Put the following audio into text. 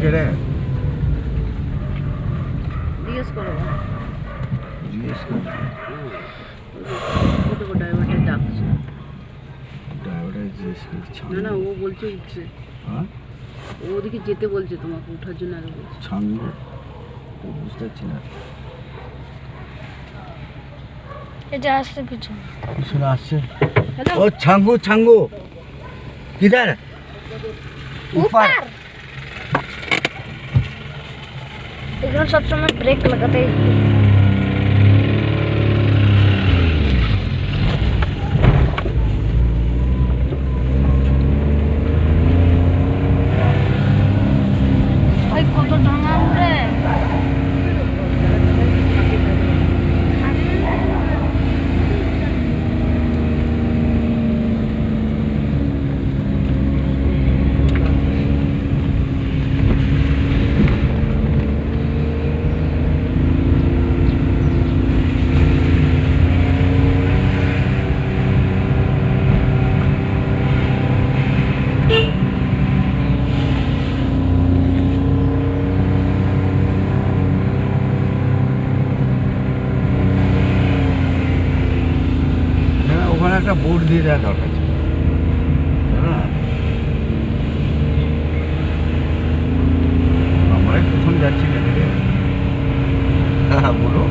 কে রে? জিজ্ঞেস করো। জিজ্ঞেস করছি। ওটা ড্রাইভারটা ডাকছে। ড্রাইভারটা জিজ্ঞেস করছি। না না, ও বলছে উঠছে। হ্যাঁ? ও ওদিকে যেতে বলছে, তোমাকে ওঠার জন্য আগে বলছে। ছাঙ্গু বুঝতে পারছি না। এটা আসছে পিছনে। পিছনে আসছে। হ্যালো, ও ছাঙ্গু ছাঙ্গু কিধার? ऊपर। এখানে সবসময় ব্রেক লাগাতে ওই কত ডাঙা রে। ওখানে একটা বোর্ড দিয়ে দেওয়া দরকার ছিল। হ্যাঁ, আমরাই প্রথম যাচ্ছি না। হ্যাঁ বলো।